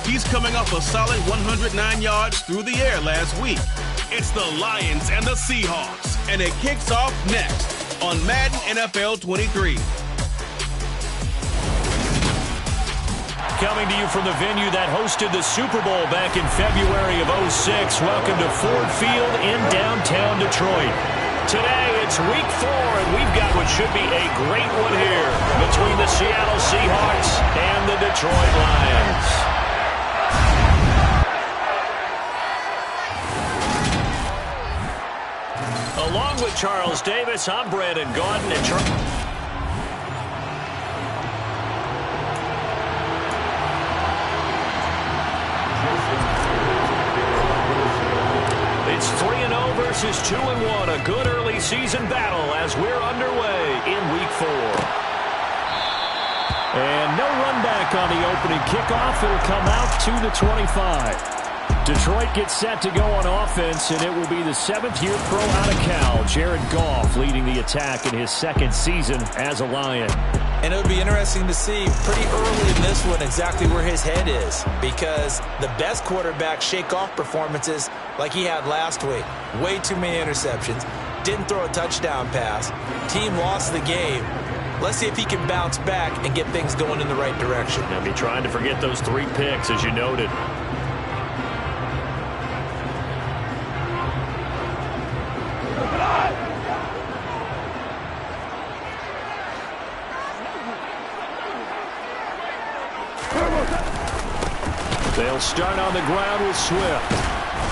He's coming off a solid 109 yards through the air last week. It's the Lions and the Seahawks, and it kicks off next on Madden NFL 23. Coming to you from the venue that hosted the Super Bowl back in February of '06. Welcome to Ford Field in downtown Detroit. Today, it's week 4, and we've got what should be a great one here between the Seattle Seahawks and the Detroit Lions. Along with Charles Davis, I'm Brandon Gaudin, and It's 3-0 versus 2-1, a good early season battle as we're underway in week 4. And no run back on the opening kickoff. It'll come out to the 25. Detroit gets set to go on offense, and it will be the 7th-year pro out of Cal, Jared Goff, leading the attack in his 2nd season as a Lion. And it would be interesting to see pretty early in this one exactly where his head is, because the best quarterback shake-off performances like he had last week, way too many interceptions, didn't throw a touchdown pass, team lost the game. Let's see if he can bounce back and get things going in the right direction. I'll be trying to forget those 3 picks, as you noted. They'll start on the ground with Swift.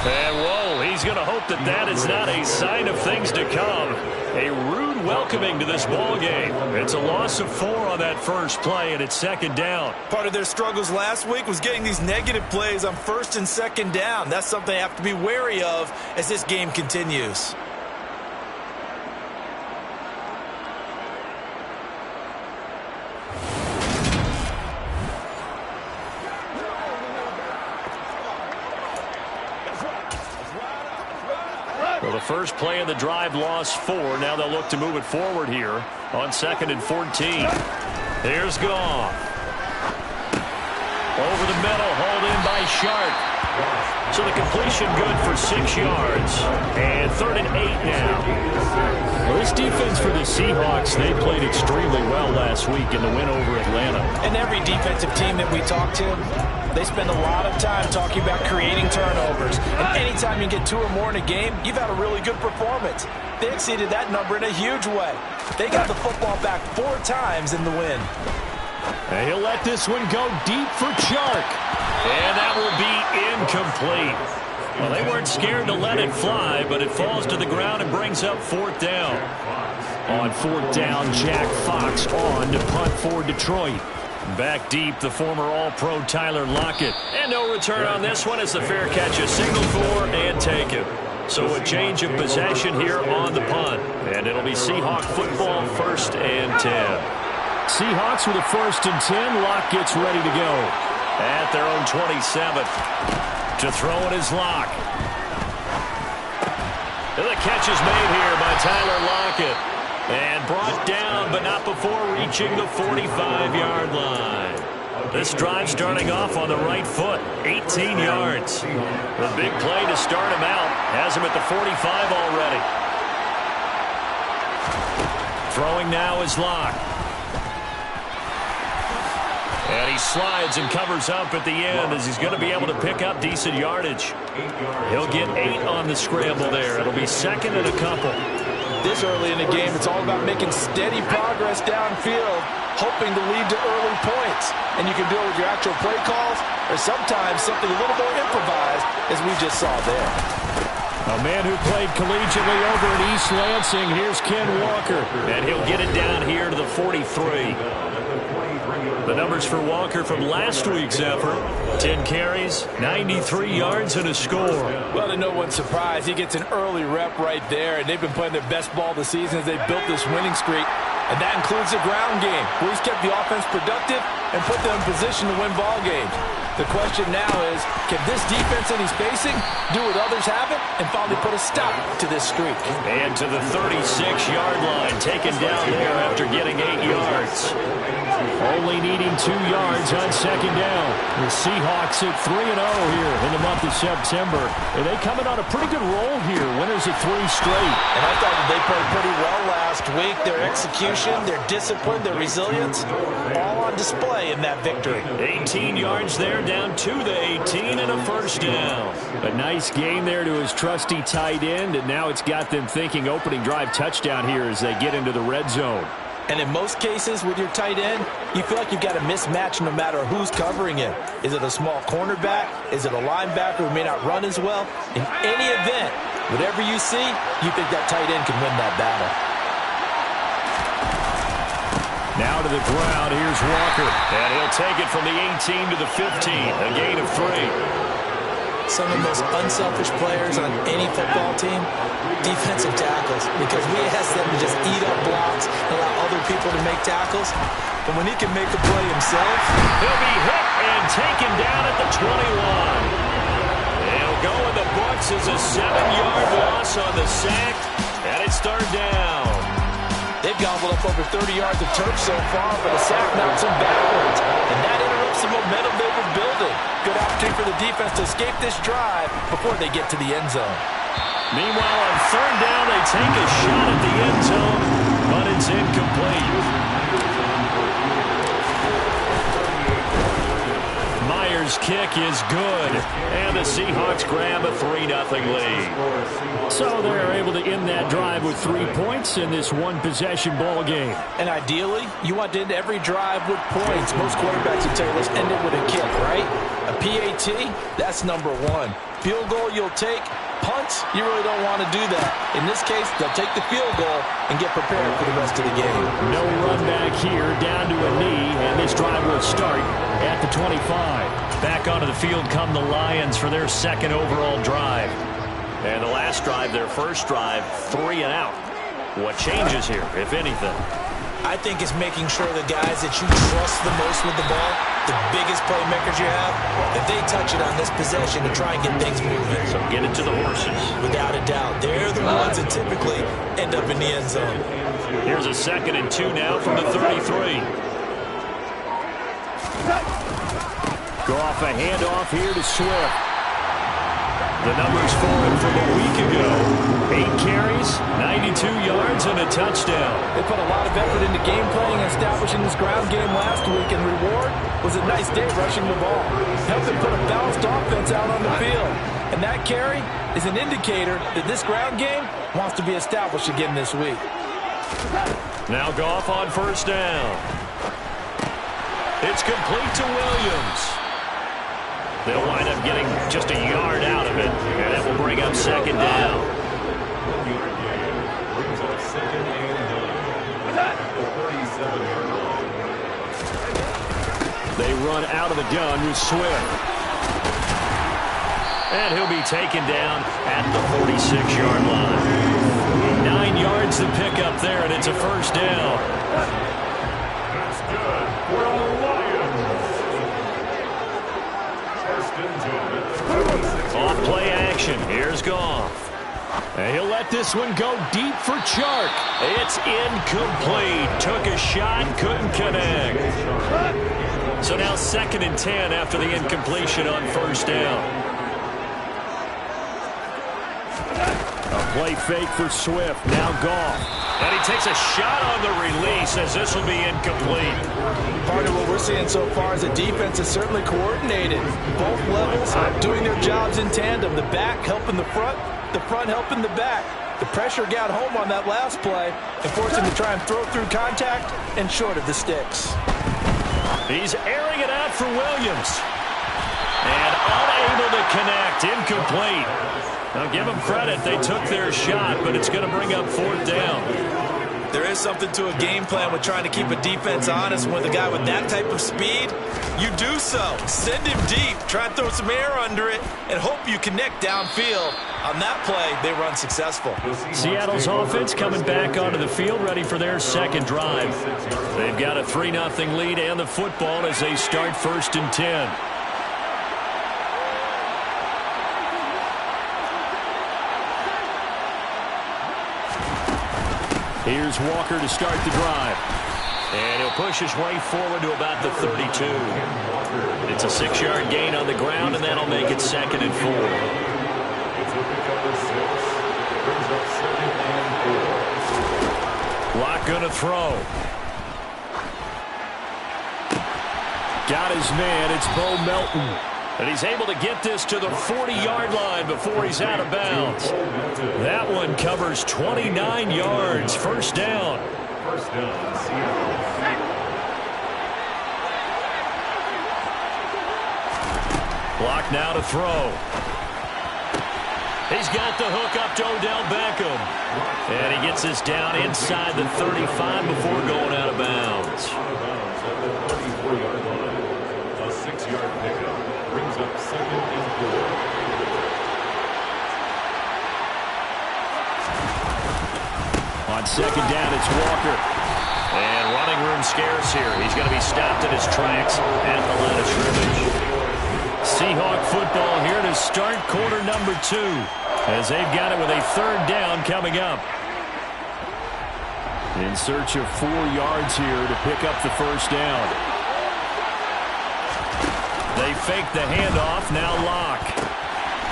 And, whoa, he's going to hope that that is not a sign of things to come. A rude welcoming to this ball game. It's a loss of 4 on that first play, and it's 2nd down. Part of their struggles last week was getting these negative plays on 1st and 2nd down. That's something they have to be wary of as this game continues. Well, the first play of the drive lost 4. Now they'll look to move it forward here on 2nd and 14. Here's Goff. Over the middle, hauled in by Sharp. So the completion good for 6 yards. And 3rd and 8 now. Well, this defense for the Seahawks, they played extremely well last week in the win over Atlanta. And every defensive team that we talk to, they spend a lot of time talking about creating turnovers. And anytime you get 2 or more in a game, you've had a really good performance. They exceeded that number in a huge way. They got the football back 4 times in the win. And he'll let this one go deep for Chark. And that will be incomplete. Well, they weren't scared to let it fly, but it falls to the ground and brings up 4th down. On 4th down, Jack Fox on to punt for Detroit. Back deep, the former All-Pro Tyler Lockett. And no return on this one as the fair catch is signaled for and taken. So a change of possession here on the punt. And it'll be Seahawk football 1st and 10. Seahawks with a 1st and 10. Lock gets ready to go. At their own 27th. To throw it is Lock. And the catch is made here by Tyler Lockett. And brought down, but not before reaching the 45-yard line. This drive starting off on the right foot, 18 yards. The big play to start him out has him at the 45 already. Throwing now is Lock. And he slides and covers up at the end as he's going to be able to pick up decent yardage. He'll get 8 on the scramble there. It'll be 2nd and a couple. This early in the game, it's all about making steady progress downfield, hoping to lead to early points. And you can do it with your actual play calls or sometimes something a little more improvised, as we just saw there. A man who played collegiately over at East Lansing. Here's Ken Walker. And he'll get it down here to the 43. The numbers for Walker from last week's effort. 10 carries, 93 yards, and a score. Well, to no one's surprise, he gets an early rep right there, and they've been playing their best ball this season as they built this winning streak. And that includes the ground game, where he's kept the offense productive and put them in position to win ball games. The question now is, can this defense that he's facing do what others haven't and finally put a stop to this streak? And to the 36-yard line, taken down there after getting 8 yards. Only needing 2 yards on second down. The Seahawks at 3-0 here in the month of September. And they coming on a pretty good roll here. Winners of 3 straight. And I thought that they played pretty well last week. Their execution, their discipline, their resilience, all on display in that victory. 18 yards there, down to the 18 and a first down. A nice game there to his trusty tight end, and now it's got them thinking opening drive touchdown here as they get into the red zone. And in most cases with your tight end, you feel like you've got a mismatch no matter who's covering it. Is it a small cornerback? Is it a linebacker who may not run as well? In any event, whatever you see, you think that tight end can win that battle. Now to the ground, here's Walker. And he'll take it from the 18 to the 15, a gain of 3. Some of the most unselfish players on any football team, defensive tackles, because we ask them to just eat up blocks and allow other people to make tackles. But when he can make a play himself, he'll be hit and taken down at the 21. He'll go in the books as a 7-yard loss on the sack, and it's third down. They've gobbled up over 30 yards of turf so far, but a sack knocks them backwards. And that interrupts the momentum they were building. Good opportunity for the defense to escape this drive before they get to the end zone. Meanwhile, on third down, they take a shot at the end zone, but it's incomplete. Myers' kick is good, and the Seahawks grab a 3-0 lead. So they're able to end that drive with 3 points in this one-possession ball game. And ideally, you want to end every drive with points. Most quarterbacks would tell you, let's end it with a kick, right? A PAT, that's number 1. Field goal you'll take. Punts, you really don't want to do that. In this case, they'll take the field goal and get prepared for the rest of the game. No run back here, down to a knee, and this drive will start at the 25. Back onto the field come the Lions for their second overall drive. And the last drive, their first drive, 3 and out. What changes here, if anything? I think it's making sure the guys that you trust the most with the ball, the biggest playmakers you have, that they touch it on this possession to try and get things moving. So get it to the horses. Without a doubt. They're the ones that typically end up in the end zone. Here's a 2nd and 2 now from the 33. Go off a handoff here to Swift. The numbers for him from a week ago. 8 carries, 92 yards, and a touchdown. They put a lot of effort into game playing and establishing this ground game last week, and reward was a nice day rushing the ball. Helped them put a balanced offense out on the field. And that carry is an indicator that this ground game wants to be established again this week. Now Goff on first down. It's complete to Williams. They'll wind up getting just a yard out of it, and that will bring up second down. They run out of the gun with Swift. And he'll be taken down at the 46-yard line. 9 yards to pick up there, and it's a first down. That's good for the Lions. Off play action. Here's Goff. And he'll let this one go deep for Chark. It's incomplete. Took a shot, couldn't connect. So now 2nd and 10 after the incompletion on first down. A play fake for Swift. Now Goff. And he takes a shot on the release as this will be incomplete. Part of what we're seeing so far is the defense is certainly coordinated. Both levels doing their jobs in tandem. The back helping the front helping the back. The pressure got home on that last play and forced him to try and throw through contact and short of the sticks. He's airing it out for Williams. And unable to connect. Incomplete. Now give them credit. They took their shot, but it's going to bring up 4th down. There is something to a game plan with trying to keep a defense honest. With a guy with that type of speed, you do so. Send him deep. Try and throw some air under it and hope you connect downfield. On that play, they run successful. Seattle's offense coming back onto the field, ready for their second drive. They've got a 3-0 lead and the football as they start 1st and 10. Here's Walker to start the drive. And he'll push his way forward to about the 32. It's a 6-yard gain on the ground, and that'll make it 2nd and 4. Locke going to throw. Got his man. It's Bo Melton. And he's able to get this to the 40-yard line before he's out of bounds. That one covers 29 yards. First down. Block now to throw. He's got the hook up to Odell Beckham. And he gets this down inside the 35 before going out of bounds. A 6-yard pickup brings up 2nd and 4. On 2nd down, it's Walker. And running room scarce here. He's going to be stopped in his tracks at the line of scrimmage. Seahawk football here to start quarter number 2, as they've got it with a 3rd down coming up. In search of 4 yards here to pick up the first down. They fake the handoff. Now Locke.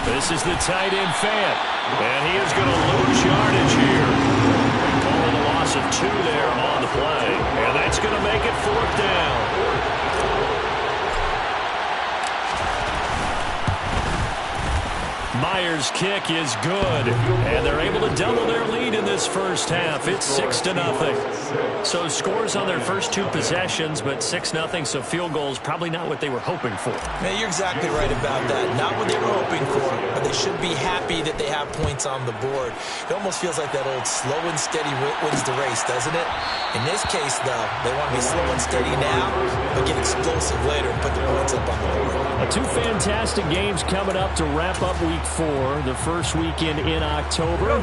This is the tight end Fant. And he is going to lose yardage here. Calling a loss of 2 there on the play. And that's going to make it 4th down. Myers' kick is good, and they're able to double their lead in this first half. It's 6-0. So scores on their first 2 possessions, but 6-0, so field goals probably not what they were hoping for. Man, you're exactly right about that. Not what they were hoping for, but they should be happy that they have points on the board. It almost feels like that old slow and steady wins the race, doesn't it? In this case, though, they want to be slow and steady now, but get explosive later and put the points up on the board. 2 fantastic games coming up to wrap up Week 4, the first weekend in October.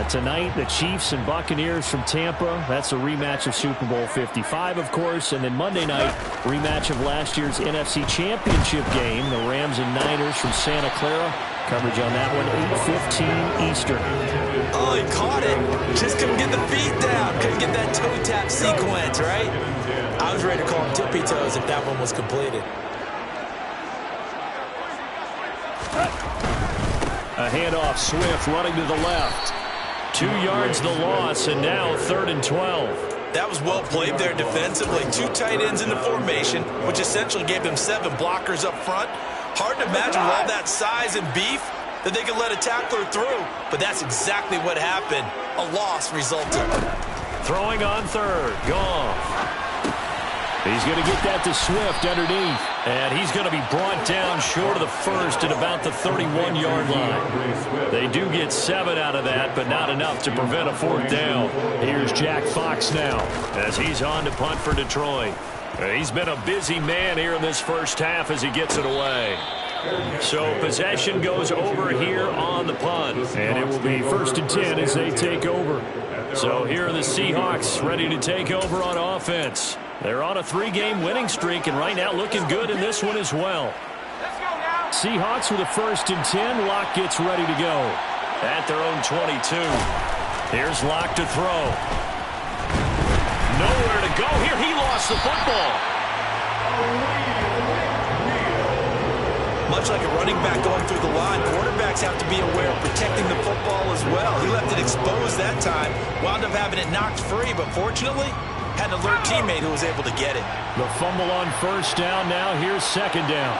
Tonight, the Chiefs and Buccaneers from Tampa. That's a rematch of Super Bowl 55, of course. And then Monday night, rematch of last year's NFC Championship game, the Rams and Niners from Santa Clara. Coverage on that one, 8:15 Eastern. Oh, he caught it. Just couldn't get the feet down. Couldn't get that toe tap sequence, right? I was ready to call him tippy toes if that one was completed. A handoff, Swift running to the left. 2 yards the loss, and now 3rd and 12. That was well played there defensively. 2 tight ends in the formation, which essentially gave them 7 blockers up front. Hard to imagine with all that size and beef that they could let a tackler through, but that's exactly what happened. A loss resulted. Throwing on 3rd, Goff. He's going to get that to Swift underneath. And he's going to be brought down short of the first at about the 31-yard line. They do get 7 out of that, but not enough to prevent a 4th down. Here's Jack Fox now as he's on to punt for Detroit. He's been a busy man here in this first half as he gets it away. So possession goes over here on the punt. And it will be 1st and 10 as they take over. So here are the Seahawks ready to take over on offense. They're on a 3-game winning streak, and right now looking good in this one as well. Seahawks with a 1st and 10. Locke gets ready to go at their own 22. Here's Locke to throw. Nowhere to go here. He lost the football. Much like a running back going through the line, quarterbacks have to be aware of protecting the football as well. He left it exposed that time, wound up having it knocked free, but fortunately, had an alert teammate who was able to get it. The fumble on 1st down. Now here's 2nd down.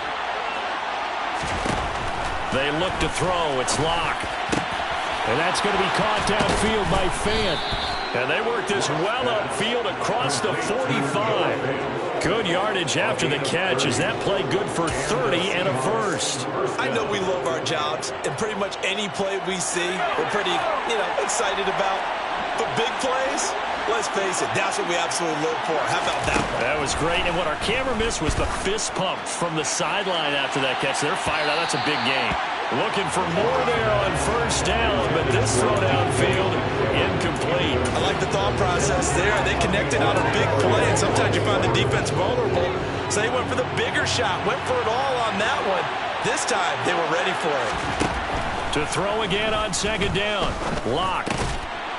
They look to throw. It's Locke. And that's going to be caught downfield by Fant. And they work this well upfield across the 45. Good yardage after the catch. Is that play good for 30 and a first? I know we love our jobs, and pretty much any play we see, we're pretty, excited about. But big plays, let's face it, that's what we absolutely live for. How about that one? That was great. And what our camera missed was the fist pump from the sideline after that catch. They're fired out. That's a big game. Looking for more there on 1st down, but this throw downfield incomplete. I like the thought process there. They connected on a big play, and sometimes you find the defense vulnerable. So they went for the bigger shot, went for it all on that one. This time, they were ready for it. To throw again on 2nd down. Locke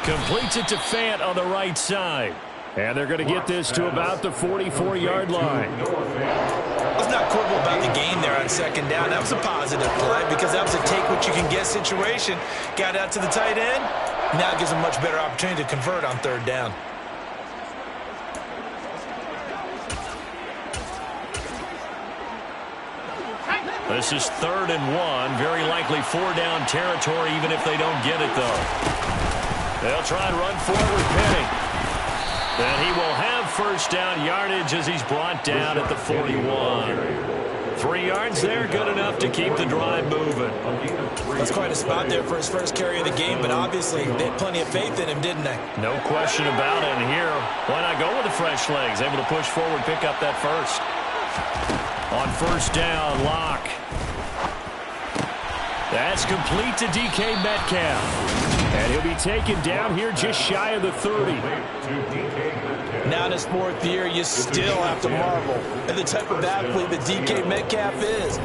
completes it to Fant on the right side. And they're going to get this to about the 44-yard line. Let's not quibble about the gain there on second down. That was a positive play because that was a take-what-you-can-get situation. Got out to the tight end. Now it gives them a much better opportunity to convert on third down. This is 3rd and 1. Very likely 4-down territory, even if they don't get it, though. They'll try and run forward, Penny. Then he will have first down yardage as he's brought down at the 41. 3 yards there, good enough to keep the drive moving. That's quite a spot there for his first carry of the game, but obviously they had plenty of faith in him, didn't they? No question about it. And here, why not go with the fresh legs? Able to push forward, pick up that first. On first down, Locke. That's complete to DK Metcalf. And he'll be taken down here just shy of the 30. Now in his 4th year, you still have to marvel at the type of athlete that DK Metcalf is.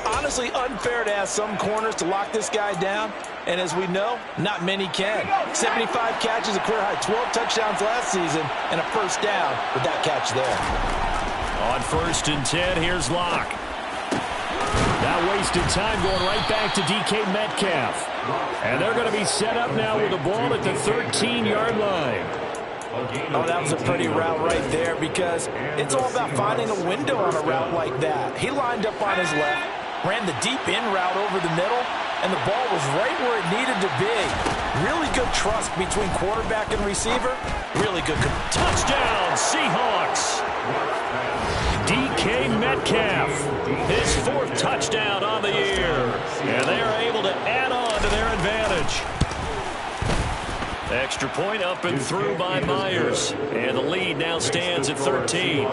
Honestly, unfair to ask some corners to lock this guy down. And as we know, not many can. 75 catches, a career high 12 touchdowns last season, and a first down with that catch there. On 1st and 10, here's Locke. Not wasted time, going right back to DK Metcalf. And they're going to be set up now with the ball at the 13-yard line. Oh, that was a pretty route right there because it's all about finding a window on a route like that. He lined up on his left, ran the deep in route over the middle, and the ball was right where it needed to be. Really good trust between quarterback and receiver. Really good. Touchdown, Seahawks. DK Metcalf, his 4th touchdown on the year. And they are able to add on to their advantage. Extra point up and through by Myers. And the lead now stands at 13.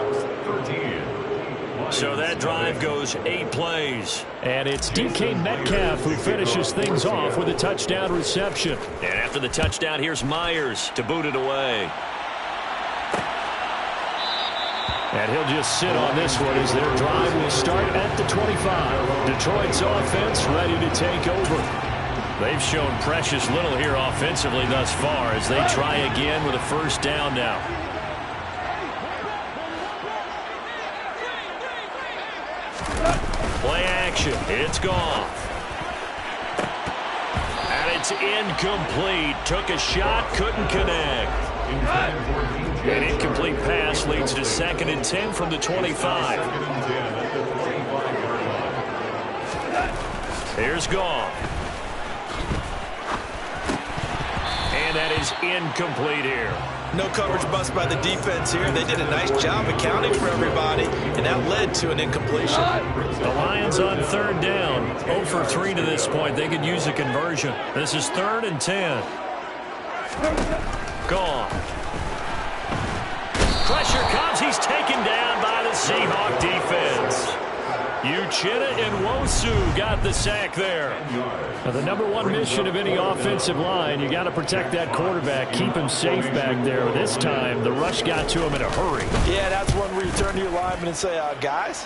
So that drive goes 8 plays. And it's DK Metcalf who finishes things off with a touchdown reception. And after the touchdown, here's Myers to boot it away. And he'll just sit on this one as their drive will start at the 25. Detroit's offense ready to take over. They've shown precious little here offensively thus far as they try again with a first down now. Play action. It's gone. And it's incomplete. Took a shot, couldn't connect. An incomplete pass leads to 2nd and 10 from the 25. Here's Goff. And that is incomplete here. No coverage bust by the defense here. They did a nice job accounting for everybody, and that led to an incompletion. The Lions on 3rd down. 0 for 3 to this point. They could use a conversion. This is 3rd and 10. Gone. Pressure comes. He's taken down by the Seahawk defense. Uchenna and Nwosu got the sack there. Now, the #1 mission of any offensive line, you got to protect that quarterback, keep him safe back there. This time, the rush got to him in a hurry. Yeah, that's one where you turn to your lineman and say, guys,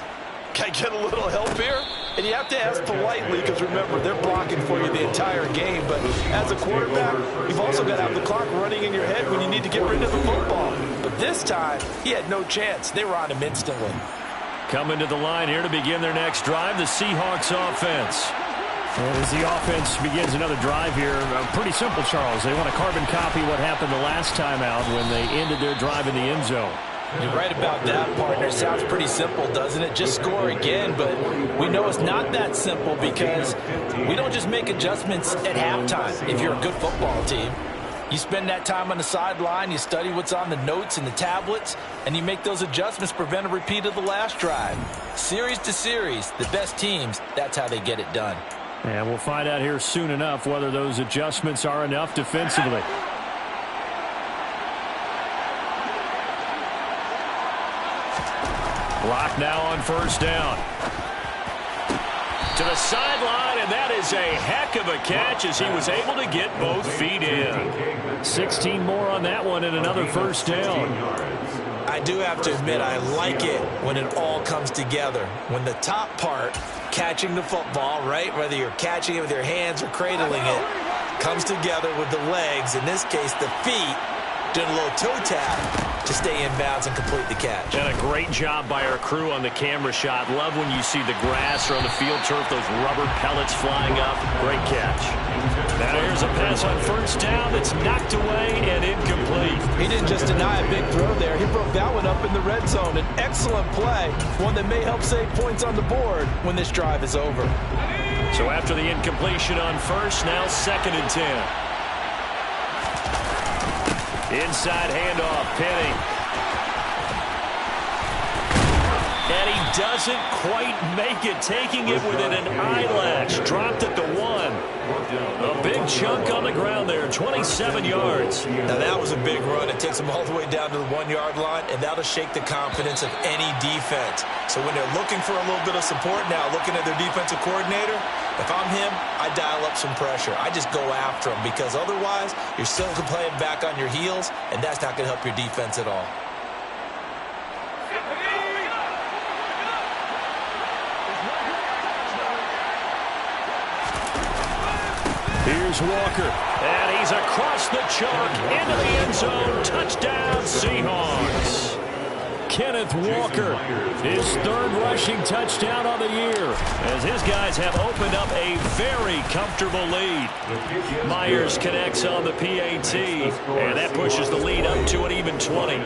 can I get a little help here? And you have to ask politely because, remember, they're blocking for you the entire game. But as a quarterback, you've also got to have the clock running in your head when you need to get rid of the football. But this time, he had no chance. They were on him instantly. Coming to the line here to begin their next drive, the Seahawks offense. And as the offense begins another drive here, pretty simple, Charles. They want to carbon copy what happened the last time out when they ended their drive in the end zone. You're right about that, partner. Sounds pretty simple, doesn't it? Just score again, but we know it's not that simple because we don't just make adjustments at halftime if you're a good football team. You spend that time on the sideline, you study what's on the notes and the tablets, and you make those adjustments to prevent a repeat of the last drive. Series to series, the best teams, that's how they get it done. And we'll find out here soon enough whether those adjustments are enough defensively. Block now on first down. To the sideline, and that is a heck of a catch as he was able to get both feet in. 16 more on that one and another first down. I do have to admit, I like it when it all comes together. When the top part, catching the football, right, whether you're catching it with your hands or cradling it, comes together with the legs, in this case the feet, doing a little toe tap. to stay inbounds and complete the catch. And a great job by our crew on the camera shot. Love when you see the grass or on the field turf, those rubber pellets flying up. Great catch. Now here's a pass on first down that's knocked away and incomplete. He didn't just deny a big throw there. He broke that one up in the red zone. An excellent play, one that may help save points on the board when this drive is over. So after the incompletion on first, now 2nd and 10. Inside handoff, Penny. And he doesn't quite make it, taking it within an eyelash. Dropped at the 1. A big chunk on the ground there, 27 yards. Now that was a big run. It takes them all the way down to the 1-yard line, and that'll shake the confidence of any defense. So when they're looking for a little bit of support now, looking at their defensive coordinator, if I'm him, I dial up some pressure. I just go after him, because otherwise you're still playing back on your heels, and that's not going to help your defense at all. Here's Walker, and he's across the chalk into the end zone. Touchdown, Seahawks. Kenneth Walker, his 3rd rushing touchdown of the year, as his guys have opened up a very comfortable lead. Myers connects on the PAT, and that pushes the lead up to an even 20.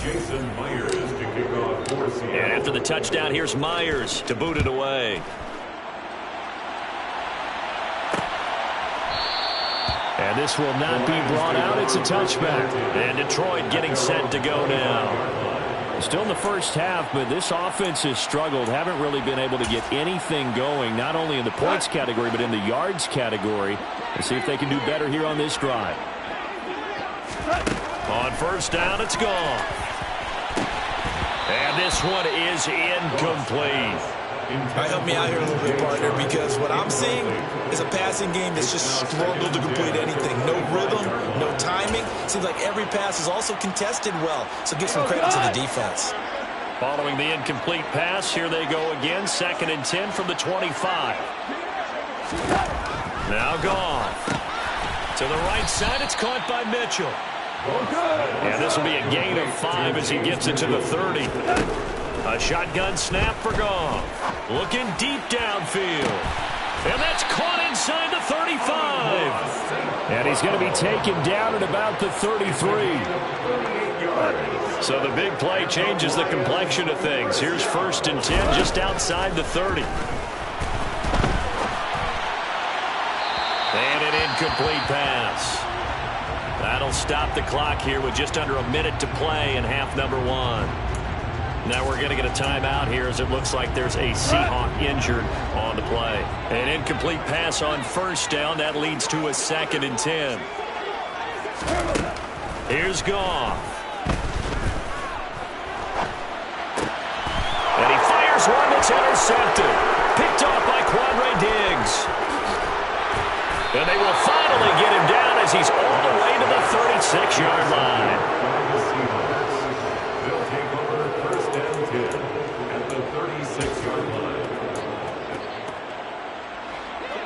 Jason Myers to kick off for Seattle. And after the touchdown, here's Myers to boot it away. And this will not be brought out. It's a touchback. And Detroit getting set to go now. Still in the first half, but this offense has struggled. Haven't really been able to get anything going, not only in the points category, but in the yards category. Let's see if they can do better here on this drive. On first down, it's gone. And this one is incomplete. Help me out here a little bit, partner, because what I'm seeing is a passing game that's just struggled to complete anything. No rhythm, no timing. Seems like every pass is also contested well, so give some credit to the defense. Following the incomplete pass, here they go again, 2nd and 10 from the 25. Now gone. To the right side, it's caught by Mitchell. And this will be a gain of 5 as he gets it to the 30. A shotgun snap for Goff. Looking deep downfield. And that's caught inside the 35. And he's going to be taken down at about the 33. So the big play changes the complexion of things. Here's 1st and 10 just outside the 30. And an incomplete pass. That'll stop the clock here with just under a minute to play in half number 1. Now we're going to get a timeout here as it looks like there's a Seahawk injured on the play. An incomplete pass on first down. That leads to a 2nd and 10. Here's Goff. And he fires one that's intercepted. Picked off by Quandre Diggs. And they will finally get him down as he's all the way to the 36-yard line.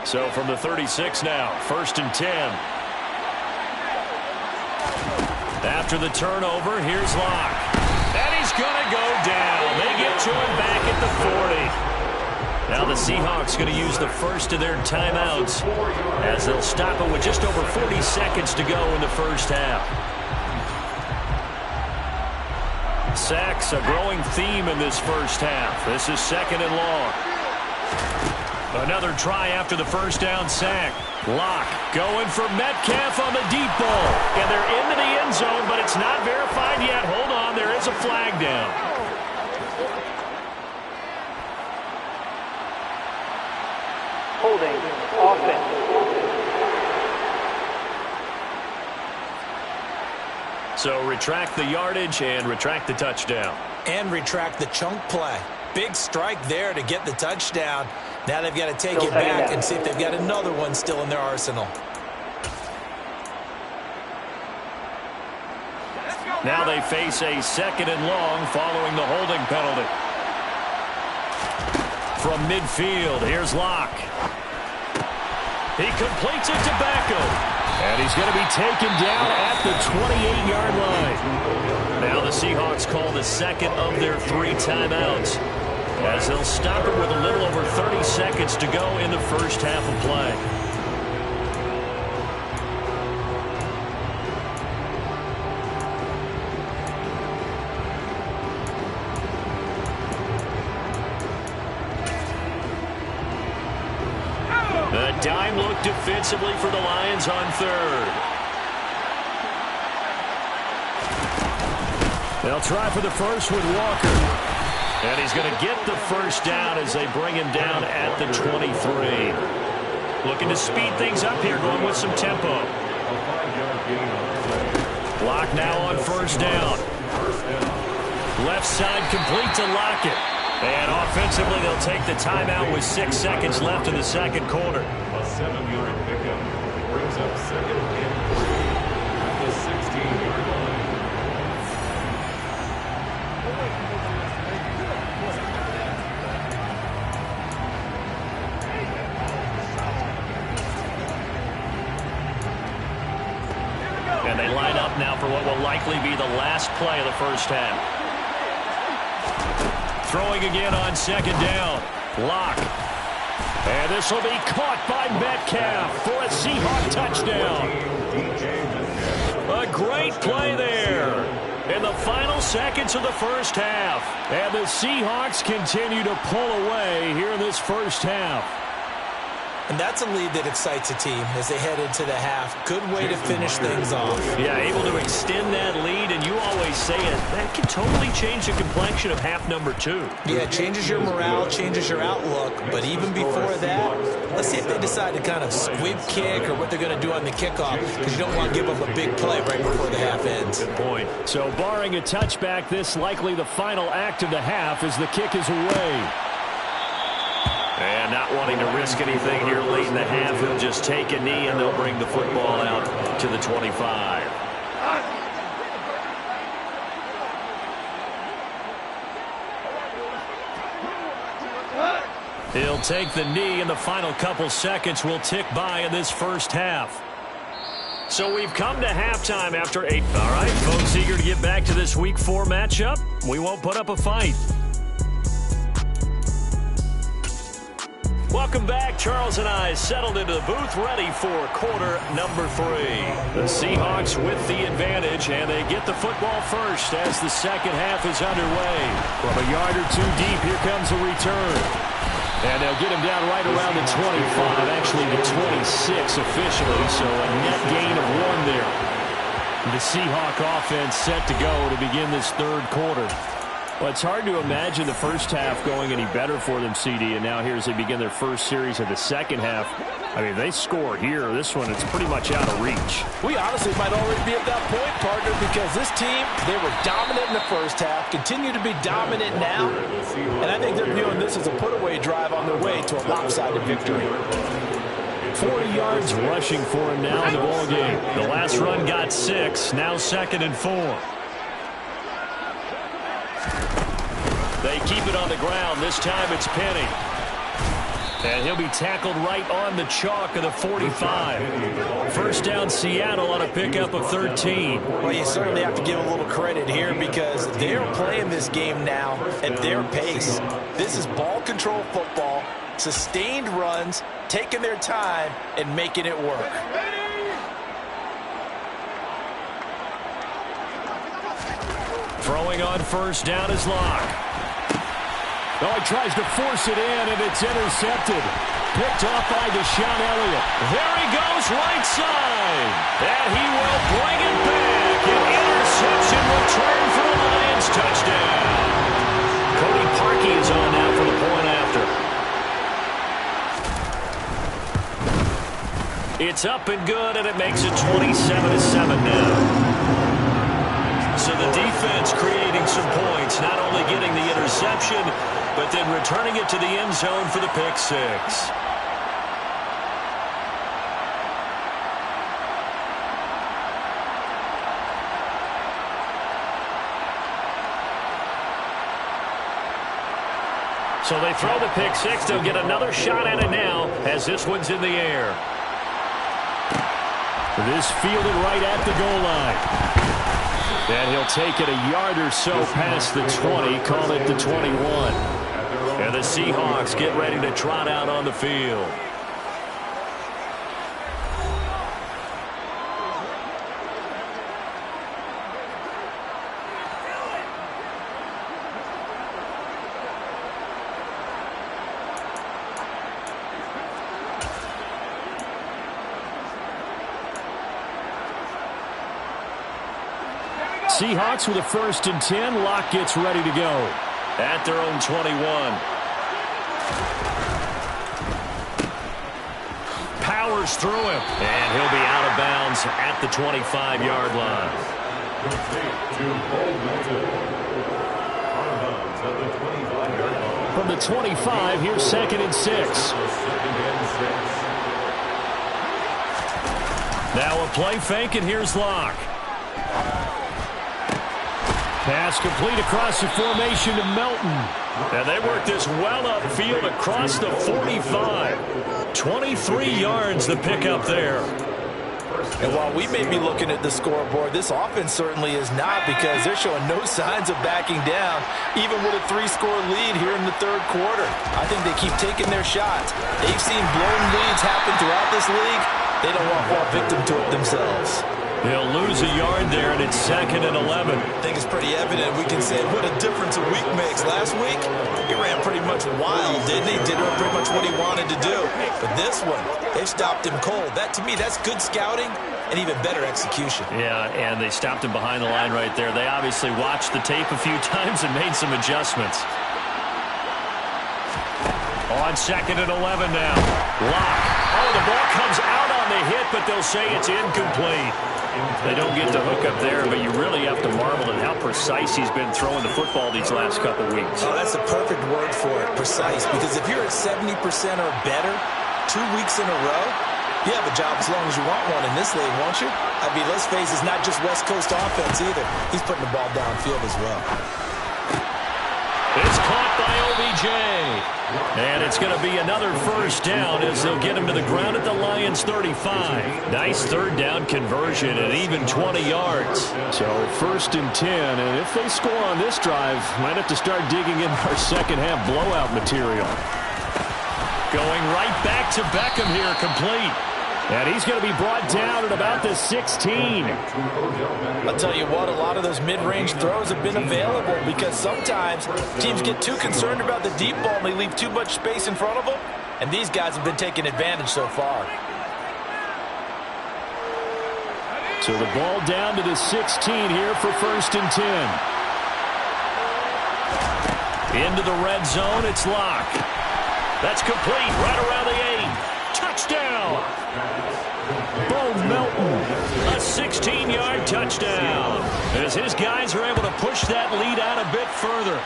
So from the 36 now, 1st and 10. After the turnover, here's Locke. And he's going to go down. They get to him back at the 40. Now the Seahawks going to use the first of their timeouts as they'll stop him with just over 40 seconds to go in the first half. Sacks, a growing theme in this first half. This is 2nd and long. Another try after the first down sack. Locke going for Metcalf on the deep ball. And they're into the end zone, but it's not verified yet. Hold on, there is a flag down. Holding, offense. So retract the yardage and retract the touchdown. And retract the chunk play. Big strike there to get the touchdown. Now they've got to take it back and see if they've got another one still in their arsenal. Now they face a 2nd and long following the holding penalty. From midfield, here's Locke. He completes it to Beckham. And he's going to be taken down at the 28-yard line. Now the Seahawks call the second of their 3 timeouts, as they'll stop it with a little over 30 seconds to go in the first half of play. A dime look defensively for the Lions on third. They'll try for the first with Walker. And he's going to get the first down as they bring him down at the 23. Looking to speed things up here, going with some tempo. Lock now on first down. Left side complete to Lockett. And offensively, they'll take the timeout with 6 seconds left in the second quarter. A 7-yard pickup brings up second and 3 at the 16-yard line. And they line up now for what will likely be the last play of the first half. Throwing again on second down. Lock. And this will be caught by Metcalf for a Seahawk touchdown. A great play there in the final seconds of the first half. And the Seahawks continue to pull away here in this first half. And that's a lead that excites a team as they head into the half. Good way to finish things off. Yeah, able to extend that lead, and you always say it, that can totally change the complexion of half number 2. Yeah, it changes your morale, changes your outlook. But even before that, let's see if they decide to kind of squib kick or what they're going to do on the kickoff, because you don't want to give up a big play right before the half ends. Good point. So barring a touchback, this likely the final act of the half as the kick is away. And not wanting to risk anything here late in the half, he'll just take a knee and they'll bring the football out to the 25. He'll take the knee, and the final couple seconds will tick by in this first half. So we've come to halftime after 8. All right, folks, eager to get back to this Week 4 matchup. We won't put up a fight. Welcome back. Charles and I settled into the booth, ready for quarter number 3. The Seahawks with the advantage, and they get the football first as the second half is underway. From a yard or 2 deep, here comes a return. And they'll get him down right around the 25, actually the 26 officially, so a net gain of 1 there. The Seahawk offense set to go to begin this third quarter. Well, it's hard to imagine the first half going any better for them, CD, and now here as they begin their first series of the second half. I mean, they score here. This one, it's pretty much out of reach. We honestly might already be at that point, partner, because this team, they were dominant in the first half, continue to be dominant now, and I think they're viewing this as a put-away drive on their way to a lopsided victory. 40 yards rushing for him now in the ballgame. The last run got 6, now 2nd and 4. They keep it on the ground. This time it's Penny. And he'll be tackled right on the chalk of the 45. First down Seattle on a pickup of 13. Well, you certainly have to give a little credit here because they're playing this game now at their pace. This is ball control football, sustained runs, taking their time and making it work. Throwing on first down is Locke. Oh, he tries to force it in, and it's intercepted. Picked off by Deshaun Elliott. There he goes, right side. And he will bring it back. An interception return for the Lions. Touchdown. Cody Parkey is on now for the point after. It's up and good, and it makes it 27-7 now. So the defense creating some points, not only getting the interception, but then returning it to the end zone for the pick 6. So they throw the pick 6. They'll get another shot at it now as this one's in the air. This fielded right at the goal line. And he'll take it a yard or so past the 20, call it the 21. And the Seahawks get ready to trot out on the field. Seahawks with a 1st and 10. Locke gets ready to go at their own 21. Powers through him, and he'll be out of bounds at the 25-yard line. From the 25, here's 2nd and 6. Now a play fake, and here's Locke. Pass complete across the formation to Melton. And they work this well upfield across the 45. 23 yards the pickup there. And while we may be looking at the scoreboard, this offense certainly is not, because they're showing no signs of backing down, even with a 3-score lead here in the 3rd quarter. I think they keep taking their shots. They've seen blown leads happen throughout this league. They don't want to fall victim to it themselves. They'll lose a yard there, and it's 2nd and 11. I think it's pretty evident. We can say what a difference a week makes. Last week, he ran pretty much wild, didn't he? Did pretty much what he wanted to do. But this one, they stopped him cold. That, to me, that's good scouting and even better execution. Yeah, and they stopped him behind the line right there. They obviously watched the tape a few times and made some adjustments. On 2nd and 11 now. Locke. Oh, the ball comes out on the hit, but they'll say it's incomplete. They don't get the hook up there, but you really have to marvel at how precise he's been throwing the football these last couple weeks. Oh, that's the perfect word for it, precise. Because if you're at 70% or better 2 weeks in a row, you have a job as long as you want one in this league, won't you? I mean, let's face it, it's not just West Coast offense either. He's putting the ball downfield as well. It's caught by OBJ. And it's going to be another 1st down as they'll get him to the ground at the Lions' 35. Nice 3rd down conversion and even 20 yards. So 1st and 10, and if they score on this drive, might have to start digging in our second-half blowout material. Going right back to Beckham here, complete. And he's going to be brought down at about the 16. I'll tell you what, a lot of those mid-range throws have been available, because sometimes teams get too concerned about the deep ball and they leave too much space in front of them, and these guys have been taking advantage so far. So the ball down to the 16 here for 1st and 10. Into the red zone, it's Locke. That's complete right around the 8. Touchdown! Bo Melton, a 16-yard touchdown, as his guys are able to push that lead out a bit further.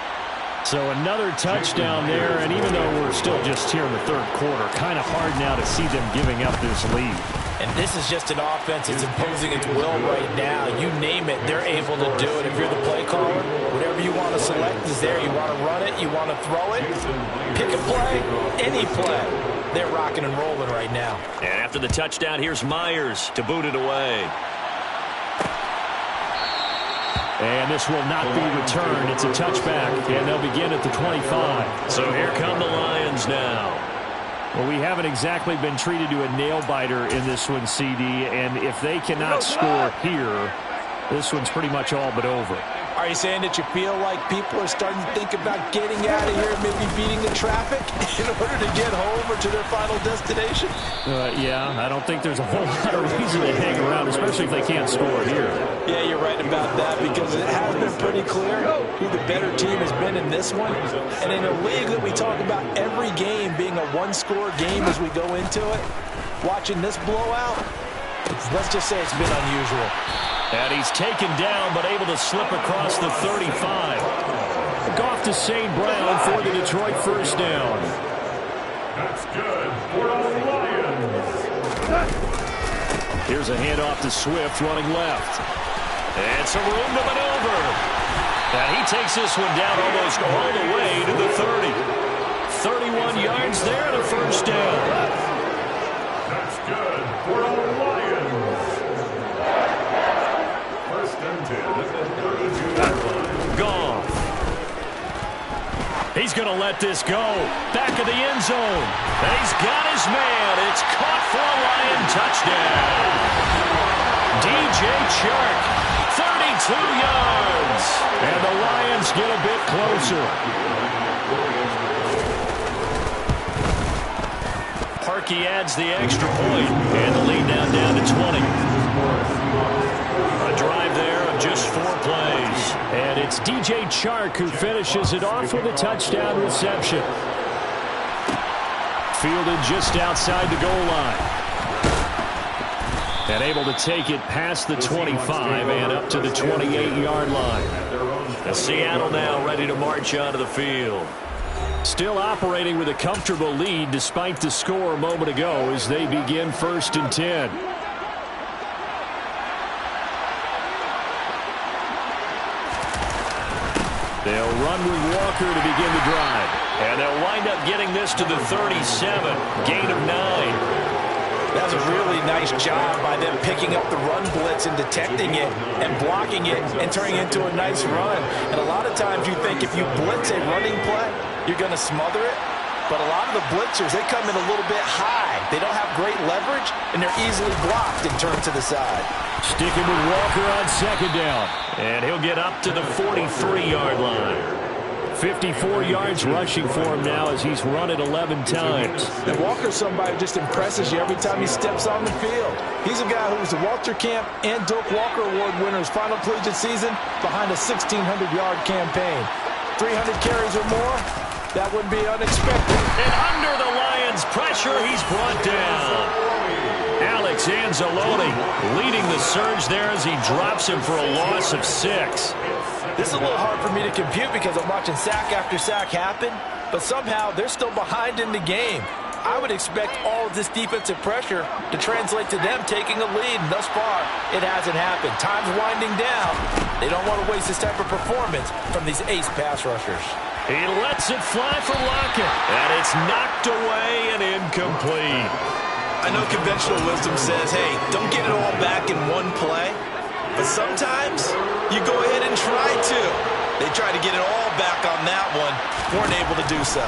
So another touchdown there, and even though we're still just here in the 3rd quarter, kind of hard now to see them giving up this lead. And this is just an offense that's imposing its will right now. You name it, they're able to do it. If you're the play caller, whatever you want to select is there. You want to run it, you want to throw it, pick a play, any play. They're rocking and rolling right now. And after the touchdown, here's Myers to boot it away. And this will not be returned. It's a touchback, and they'll begin at the 25. So here come the Lions now. Well, we haven't exactly been treated to a nail-biter in this one, CD, and if they cannot score here, this one's pretty much all but over. Are you saying that you feel like people are starting to think about getting out of here and maybe beating the traffic in order to get home or to their final destination? Yeah, I don't think there's a whole lot of reason to hang around, especially if they can't score here. Yeah, you're right about that, because it has been pretty clear who the better team has been in this one. And in a league that we talk about every game being a one-score game as we go into it, watching this blowout, let's just say it's been unusual. And he's taken down, but able to slip across the 35. Off to St. Brown for the Detroit 1st down. That's good for the Lions. Here's a handoff to Swift running left. And some room to maneuver. And he takes this one down almost all the way to the 30. 31 yards there, and a 1st down. That's good for the Lions. Goff. He's going to let this go. Back of the end zone. He's got his man. It's caught for a Lion touchdown. DJ Chark, 32 yards. And the Lions get a bit closer. Parkey adds the extra point, and the lead now down to 20. A drive there of just 4 plays. And it's DJ Chark who finishes it off with a touchdown reception. Fielded just outside the goal line. And able to take it past the 25 and up to the 28-yard line. And Seattle now ready to march onto the field. Still operating with a comfortable lead despite the score a moment ago as they begin 1st and 10. They'll run with Walker to begin the drive. And they'll wind up getting this to the 37. Gain of 9. That was a really nice job by them picking up the run blitz and detecting it and blocking it and turning it into a nice run. And a lot of times you think if you blitz a running play, you're going to smother it. But a lot of the blitzers, they come in a little bit high. They don't have great leverage, and they're easily blocked and turned to the side. Sticking with Walker on 2nd down. And he'll get up to the 43-yard line. 54 yards rushing for him now as he's run it 11 times. And Walker's somebody who just impresses you every time he steps on the field. He's a guy who was the Walter Camp and Doak Walker Award winner's final collegiate season behind a 1,600-yard campaign. 300 carries or more, that wouldn't be unexpected. And under the Lions' pressure, he's brought down. Alex Anzalone leading the surge there as he drops him for a loss of 6. This is a little hard for me to compute because I'm watching sack after sack happen, but somehow they're still behind in the game. I would expect all of this defensive pressure to translate to them taking a lead, and thus far, it hasn't happened. Time's winding down. They don't want to waste this type of performance from these ace pass rushers. He lets it fly for Lockett, and it's knocked away and incomplete. I know conventional wisdom says, hey, don't get it all back in one play. But sometimes you go ahead and try to. They tried to get it all back on that one. Weren't able to do so.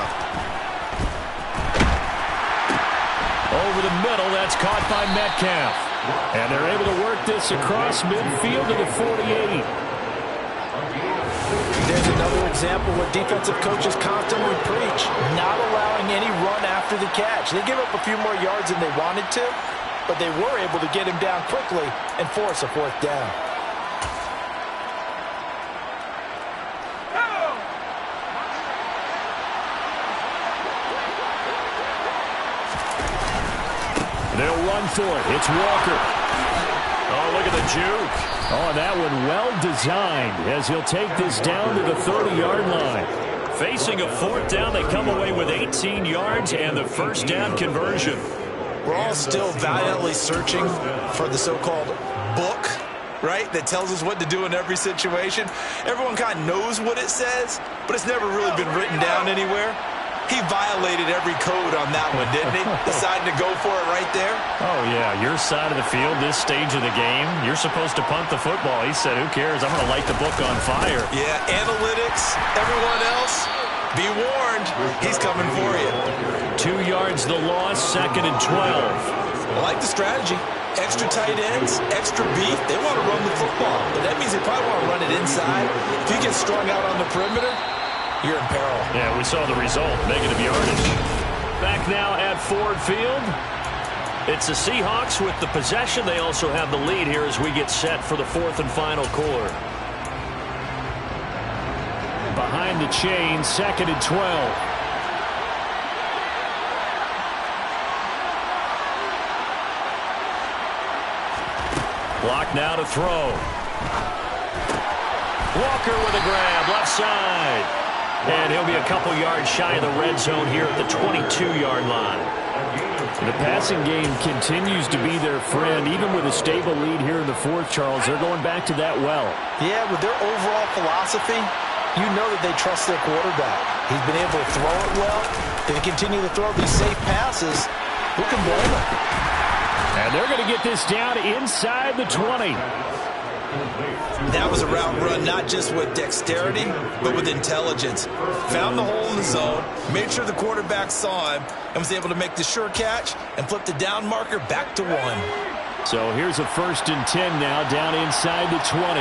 Over the middle, that's caught by Metcalf. And they're able to work this across midfield to the 48. There's another example where defensive coaches constantly preach, not allowing any run after the catch. They give up a few more yards than they wanted to, but they were able to get him down quickly and force a 4th down. They'll run for it. It's Walker. Oh, look at the juke. Oh, that one well designed as he'll take this down to the 30-yard line. Facing a 4th down, they come away with 18 yards and the 1st down conversion. We're all still valiantly searching for the so-called book, right, that tells us what to do in every situation. Everyone kind of knows what it says, but it's never really been written down anywhere. He violated every code on that one, didn't he? Deciding to go for it right there. Oh, yeah, your side of the field, this stage of the game, you're supposed to punt the football. He said, who cares? I'm going to light the book on fire. Yeah, analytics, everyone else, be warned, he's coming for you. 2 yards the loss, 2nd and 12. I like the strategy. Extra tight ends, extra beef. They want to run the football, but that means they probably want to run it inside. If you get strung out on the perimeter, you're in peril. Yeah, we saw the result, negative yardage. Back now at Ford Field. It's the Seahawks with the possession. They also have the lead here as we get set for the 4th and final quarter. Behind the chain, 2nd and 12. Block now to throw. Walker with a grab, left side. And he'll be a couple yards shy of the red zone here at the 22-yard line. The passing game continues to be their friend, even with a stable lead here in the 4th, Charles. They're going back to that well. Yeah, with their overall philosophy, you know that they trust their quarterback. He's been able to throw it well. They continue to throw these safe passes. Who can blame them? And they're going to get this down inside the 20. That was a route run not just with dexterity, but with intelligence. Found the hole in the zone, made sure the quarterback saw him, and was able to make the sure catch and flip the down marker back to 1. So here's a 1st and 10 now, down inside the 20.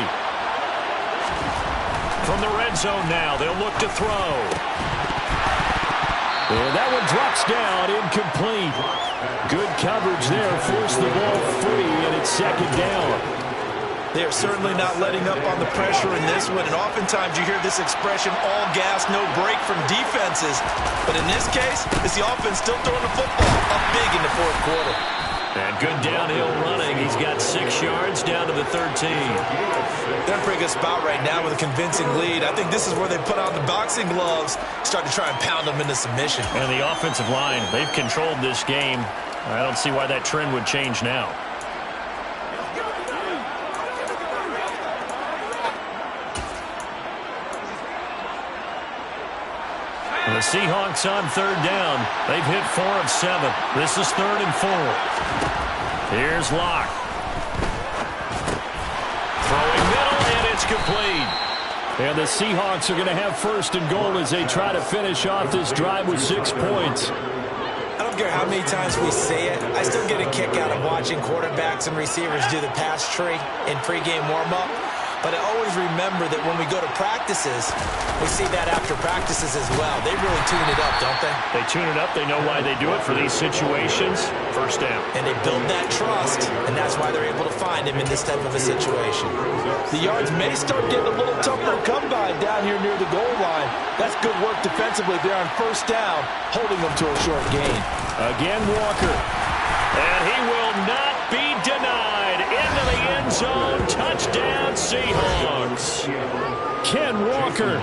From the red zone now, they'll look to throw. And that one drops down, incomplete. Good coverage there, forced the ball free, and it's 2nd down. They are certainly not letting up on the pressure in this one, and oftentimes you hear this expression, all gas, no break from defenses. But in this case, it's the offense still throwing the football up big in the 4th quarter. And good downhill running. He's got 6 yards down to the 13. They're in a pretty good spot right now with a convincing lead. I think this is where they put on the boxing gloves, start to try and pound them into submission. And the offensive line, they've controlled this game. I don't see why that trend would change now. The Seahawks on 3rd down. They've hit 4 of 7. This is 3rd and 4. Here's Locke. Throwing middle, and it's complete. And the Seahawks are going to have 1st and goal as they try to finish off this drive with 6 points. I don't care how many times we say it, I still get a kick out of watching quarterbacks and receivers do the pass tree in pregame warm-up. But I always remember that when we go to practices, we see that after practices as well. They really tune it up, don't they? They tune it up. They know why they do it for these situations. 1st down. And they build that trust, and that's why they're able to find him in this type of a situation. The yards may start getting a little tougher to come by down here near the goal line. That's good work defensively there on 1st down, holding them to a short gain. Again, Walker. And he will not be denied. Into the end zone. Touchdown, Seahawks. Ken Walker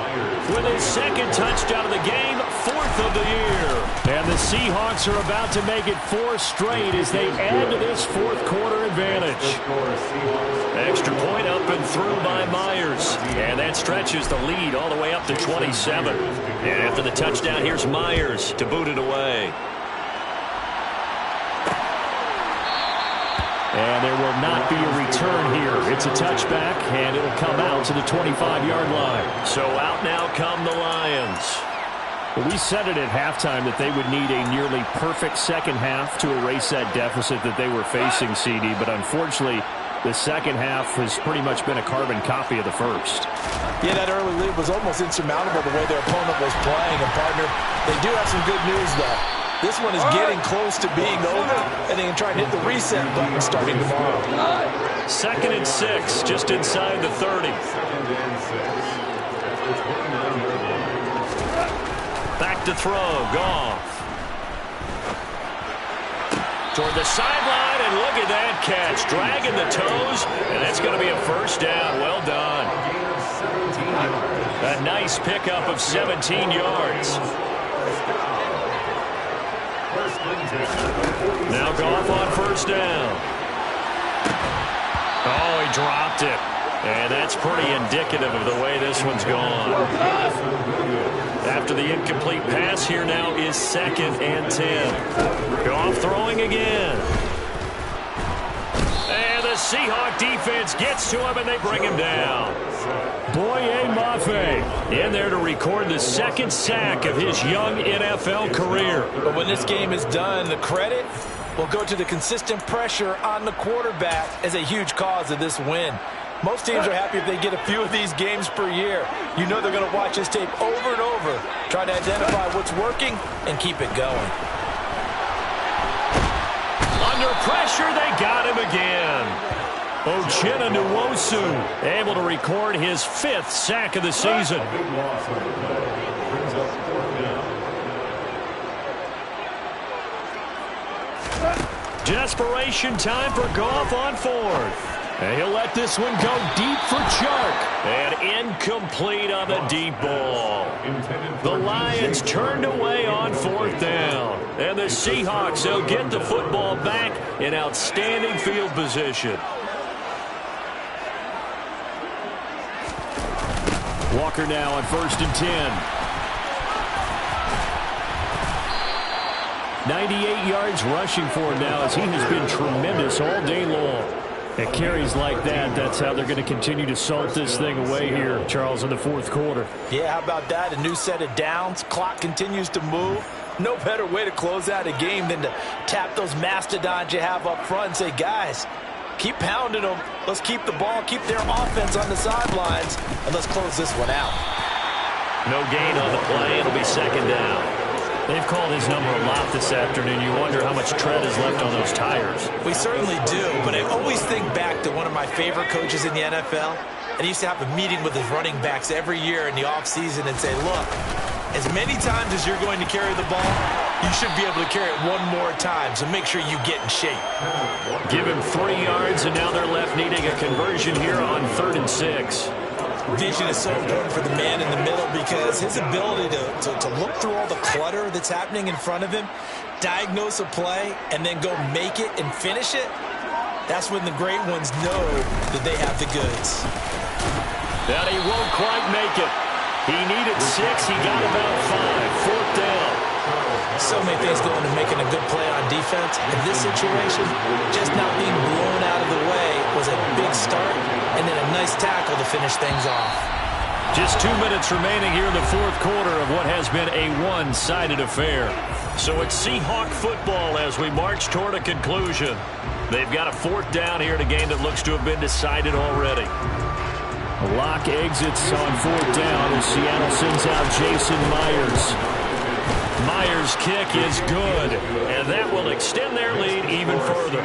with his 2nd touchdown of the game, 4th of the year. And the Seahawks are about to make it 4 straight as they add to this 4th quarter advantage. Extra point up and through by Myers. And that stretches the lead all the way up to 27. And after the touchdown, here's Myers to boot it away. And there will not be a return here. It's a touchback, and it'll come out to the 25-yard line. So out now come the Lions. Well, we said it at halftime that they would need a nearly perfect 2nd half to erase that deficit that they were facing, CD. But unfortunately, the 2nd half has pretty much been a carbon copy of the 1st. Yeah, that early lead was almost insurmountable the way their opponent was playing. And, partner, they do have some good news, though. This one is getting close to being over, and they can try and hit the reset button starting tomorrow. 2nd and 6, just inside the 30. Back to throw, Goff. Toward the sideline, and look at that catch. Dragging the toes, and that's going to be a 1st down. Well done. A nice pickup of 17 yards. Now Goff on 1st down. Oh, he dropped it. And that's pretty indicative of the way this one's gone. After the incomplete pass, here now is 2nd and 10. Goff throwing again. And the Seahawk defense gets to him, and they bring him down. Boye Mafe in there to record the 2nd sack of his young NFL career. But when this game is done, the credit will go to the consistent pressure on the quarterback as a huge cause of this win. Most teams are happy if they get a few of these games per year. You know they're going to watch this tape over and over, try to identify what's working and keep it going. Under pressure, they got him again. Uchenna Nwosu able to record his 5th sack of the season. Desperation time for Goff on 4th. And he'll let this one go deep for Chark. And incomplete on the deep ball. The Lions turned away on 4th down. And the Seahawks, they'll get the football back in outstanding field position. Walker now on 1st and 10. 98 yards rushing for him now as he has been tremendous all day long. At carries like that, that's how they're going to continue to salt this thing away here, Charles, in the fourth quarter. Yeah, how about that? A new set of downs. Clock continues to move. No better way to close out a game than to tap those mastodons you have up front and say, guys, keep pounding them. Let's keep the ball, keep their offense on the sidelines, and let's close this one out. No gain on the play. It'll be second down. They've called his number a lot this afternoon. You wonder how much tread is left on those tires. We certainly do, but I always think back to one of my favorite coaches in the NFL, and he used to have a meeting with his running backs every year in the offseason and say, look, as many times as you're going to carry the ball, you should be able to carry it one more time, so make sure you get in shape. Give him 3 yards, and now they're left needing a conversion here on 3rd and 6. Vision is so important for the man in the middle because his ability to look through all the clutter that's happening in front of him, diagnose a play, and then go make it and finish it, that's when the great ones know that they have the goods. That he won't quite make it. He needed 6. He got about 5. 4th down. So many things go into making a good play on defense. In this situation, just not being blown out of the way was a big start, and then a nice tackle to finish things off. Just 2 minutes remaining here in the fourth quarter of what has been a one-sided affair. So it's Seahawk football as we march toward a conclusion. They've got a 4th down here in a game that looks to have been decided already. Lock exits on 4th down as Seattle sends out Jason Myers. Myers' kick is good, and that will extend their lead even further.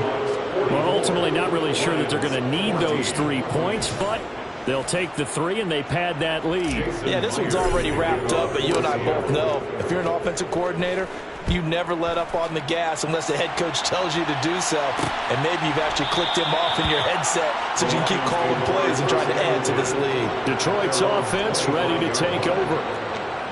Well, ultimately not really sure that they're going to need those 3 points, but they'll take the 3 and they pad that lead. Yeah, this one's already wrapped up, but you and I both know if you're an offensive coordinator, you never let up on the gas unless the head coach tells you to do so. And maybe you've actually clicked him off in your headset so you can keep calling plays and trying to add to this lead. Detroit's offense ready to take over.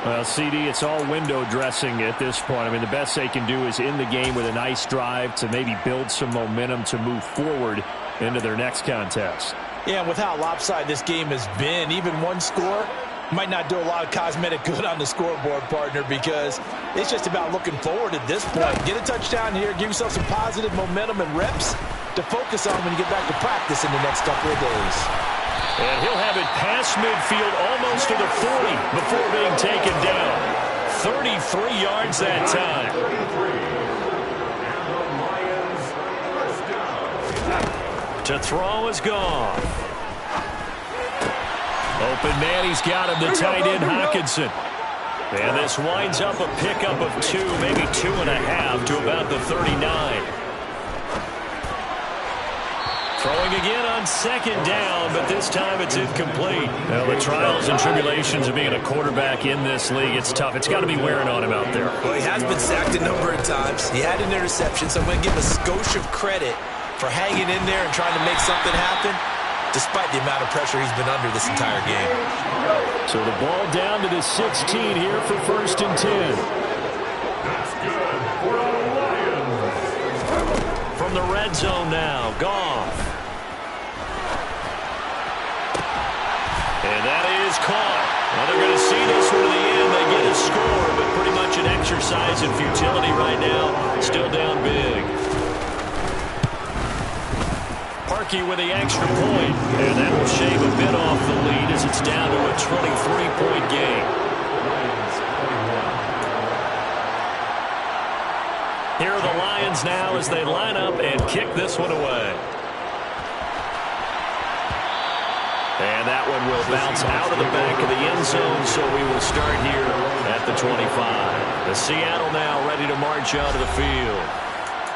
Well, CD, it's all window dressing at this point. I mean, the best they can do is end the game with a nice drive to maybe build some momentum to move forward into their next contest. Yeah, and with how lopsided this game has been, even one score might not do a lot of cosmetic good on the scoreboard, partner, because it's just about looking forward at this point. Get a touchdown here, give yourself some positive momentum and reps to focus on when you get back to practice in the next couple of days. And he'll have it past midfield almost to the 40 before being taken down. 33 yards that time. To throw is gone. Open man, he's got him, the tight end Hockenson. And this winds up a pickup of 2, maybe 2.5 to about the 39. Throwing again on 2nd down, but this time it's incomplete. Well, the trials and tribulations of being a quarterback in this league, it's tough. It's got to be wearing on him out there. Well, he has been sacked a number of times. He had an interception, so I'm going to give a skosh of credit for hanging in there and trying to make something happen, despite the amount of pressure he's been under this entire game. So the ball down to the 16 here for 1st and 10. From the red zone now, Goff. And that is caught. Well, they're going to see this one to the end. They get a score, but pretty much an exercise in futility right now. Still down big. Parkey with the extra point. And that will shave a bit off the lead as it's down to a 23-point game. Here are the Lions now as they line up and kick this one away. And that one will bounce out of the back of the end zone, so we will start here at the 25. The Seattle now ready to march out of the field.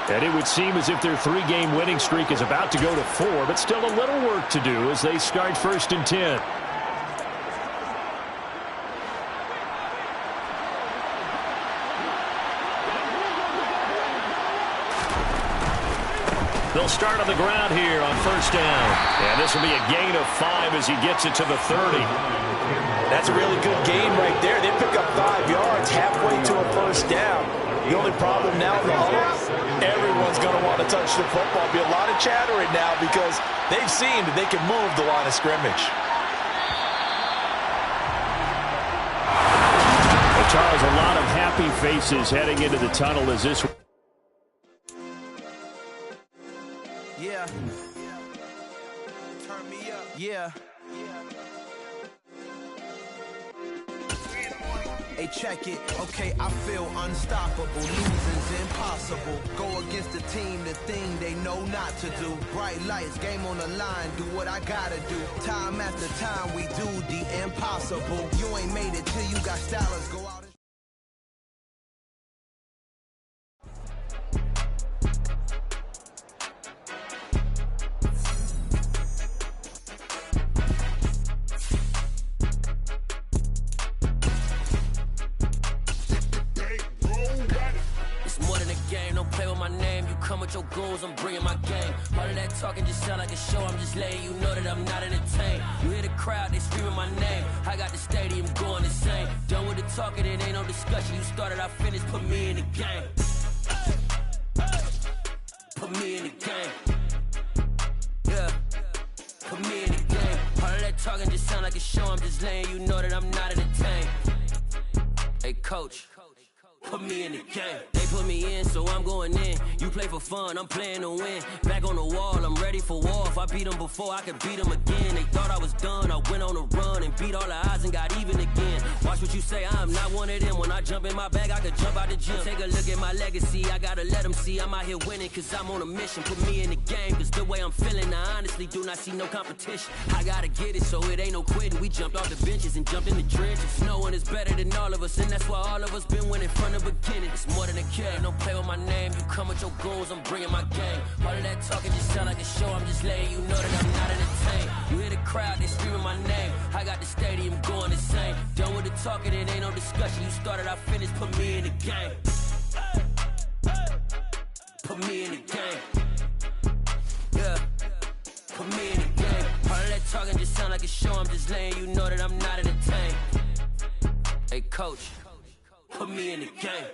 And it would seem as if their 3-game winning streak is about to go to 4, but still a little work to do as they start 1st and 10. They'll start on the ground here on 1st down. And this will be a gain of 5 as he gets it to the 30. That's a really good game right there. They pick up 5 yards halfway to a 1st down. The only problem now in the huddle, everyone's going to want to touch the football. Be a lot of chattering now because they've seen that they can move the line of scrimmage. Well, Charles, a lot of happy faces heading into the tunnel as this. Yeah. Hey, check it. Okay, I feel unstoppable. Losing's impossible. Go against the team, the thing they know not to do. Bright lights, game on the line, do what I gotta do. Time after time, we do the impossible. You ain't made it till you got stylers. Go out and your goals, I'm bringing my game. All of that talking just sound like a show. I'm just letting you know that I'm not entertained. You hear the crowd, they screaming my name. I got the stadium going insane. Done with the talking, it ain't no discussion. You started, I finished, put me in the game. Put me in the game. Yeah, put me in the game. All of that talking just sound like a show. I'm just letting you know that I'm not entertained. Hey, coach, put me in the game. They put me in, so I'm going in. You play for fun, I'm playing to win. Back on the wall, I'm ready for war. If I beat them before, I could beat them again. They thought I was done, I went on a run and beat all the odds and got even again. Watch what you say, I'm not one of them. When I jump in my bag, I could jump out the gym. Take a look at my legacy, I gotta let them see I'm out here winning, cause I'm on a mission. Put me in the game, cause the way I'm feeling, I honestly do not see no competition. I gotta get it, so it ain't no quitting. We jumped off the benches and jumped in the trenches. No one is better than all of us, and that's why all of us been winning from the beginning. It's more than a kid, don't play with my name. You come with your goals, I'm bringing my game. All of that talking just sound like a show. I'm just letting you know that I'm not entertained. You hear the crowd, they screaming my name. I got the stadium going insane. Done with the talking, it ain't no discussion. You started, I finished, put me in the game. Put me in the game. Yeah, put me in the game. All of that talking just sound like a show. I'm just letting you know that I'm not entertained. Hey, coach, put me in the game.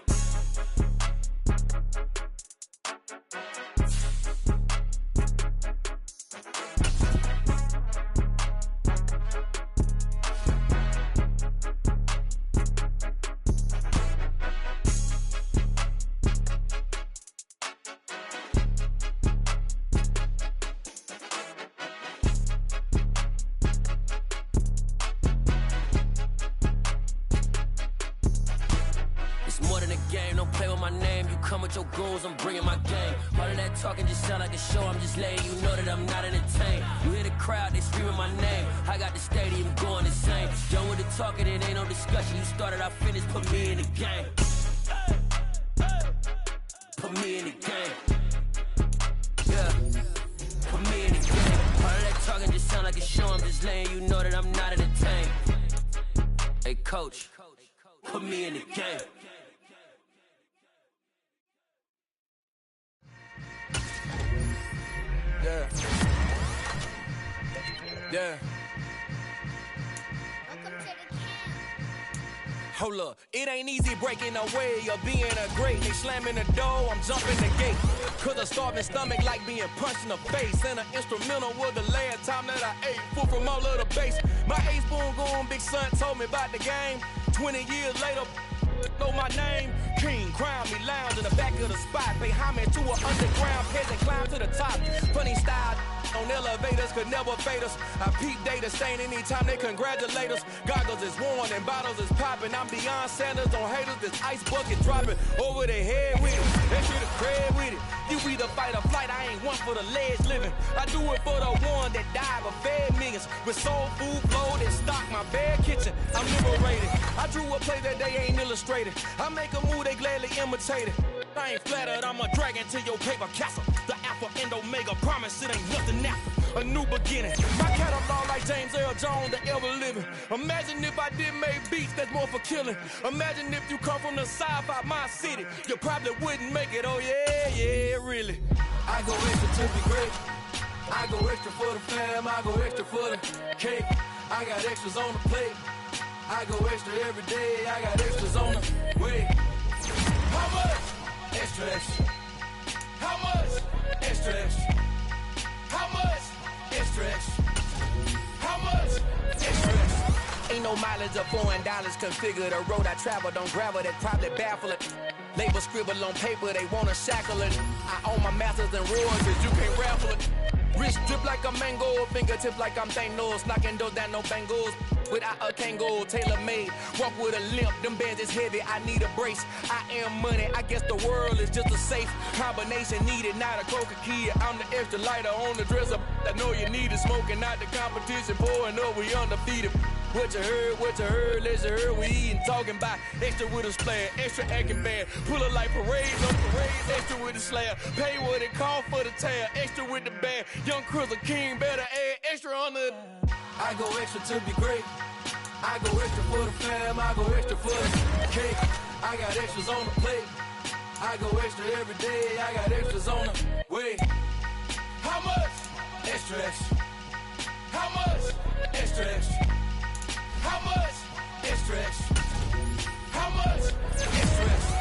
Your goals, I'm bringing my game. All of that talking just sound like a show. I'm just letting you know that I'm not entertained. You hear the crowd, they screaming my name. I got the stadium going insane. Done with the talking, it ain't no discussion. You started, I finished, put me in the game. Put me in the game. Yeah, put me in the game. All of that talking just sound like a show. I'm just letting you know that I'm not entertained. Hey, coach, put me in the game. Yeah. Yeah. Hold up, it ain't easy breaking away or being a great. They slamming the door, I'm jumping the gate. Cause a starving stomach like being punched in the face. And an instrumental was the last time that I ate. Food from all of the base. My A-spoon going, big son told me about the game. 20 years later, know my name. King, crown me, lounge in the back of the spot. Pay homage to an underground peasant, climb to the top. Funny style on elevators could never fade us. I peep data stain anytime they congratulate us. Goggles is worn and bottles is popping. I'm beyond Sanders on haters, this ice bucket dropping over their head with it. They should have cred with it. You either fight or flight, I ain't one for the ledge living. I do it for the one that died but fed millions. With soul food, flowed and stock my bare kitchen. I'm liberated. I drew a play that they ain't illustrated. I make a move, they gladly imitate it. I ain't flattered, I'm a dragon to your paper castle. The Alpha and Omega, promise it ain't nothing after. A new beginning. My catalog like James Earl Jones, the ever living. Imagine if I did make beats that's more for killing. Imagine if you come from the south out my city. You probably wouldn't make it, oh yeah, yeah, really. I go extra to be great. I go extra for the fam, I go extra for the cake. I got extras on the plate. I go extra every day, I got extras on the way. How much? Extra, extra. How much? Extra, extra. How much? Extra, extra. How much? Extra, extra. Ain't no mileage of $4 configure the road I travel. Don't gravel, that probably baffle it. Label scribble on paper, they wanna shackle it. I own my masters and royalties, you can't raffle it. Wrist drip like a mango, fingertips like I'm Thanos, knocking those down, no bangles. Without a Kango, tailor-made, walk with a limp, them bands is heavy, I need a brace. I am money, I guess the world is just a safe combination needed, not a coca key. I'm the extra lighter on the dresser, I know you need it, smoking out the competition, pouring up, we undefeated. What you heard, let's hear we eatin', talking about extra with a splash, extra acting bad, pull it like parades on parades, extra with the slab, pay what it cost for the tab, extra with the bag, young Crizzle King, better add extra on the... I go extra to be great, I go extra for the fam, I go extra for the cake, I got extras on the plate, I go extra every day, I got extras on the way. How much? Extra, extra. How much? Extra, extra. How much? Extra, extra. How much? Extra, extra.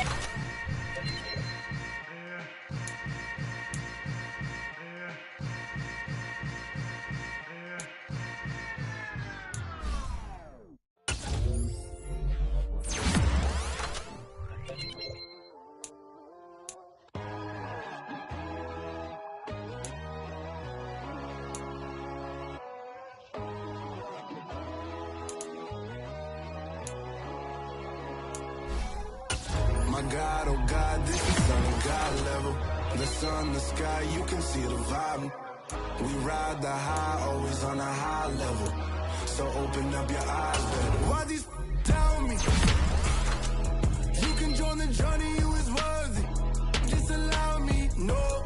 My God, oh God, this is on a God level. The sun, the sky, you can see the vibe. We ride the high, always on a high level. So open up your eyes, baby. Why these tell me? You can join the journey, you is worthy. Just allow me, no.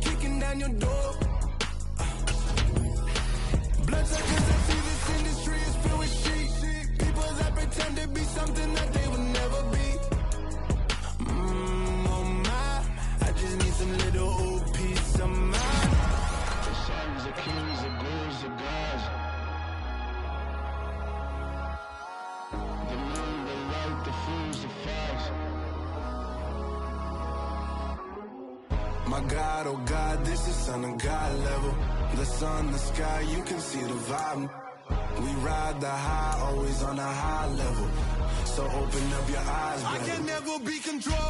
Kicking down your door. Bloodsuckers that see this industry is filled with sheep. People that pretend to be something that they would never be. Oh my, I just need some little old peace of mind. The sons of kings, the bulls, the gods. The moon, the light, the fools, the facts. My God, oh God, this is on a God level. The sun, the sky, you can see the vibe. We ride the high, always on a high level. So open up your eyes, baby. I can never be controlled.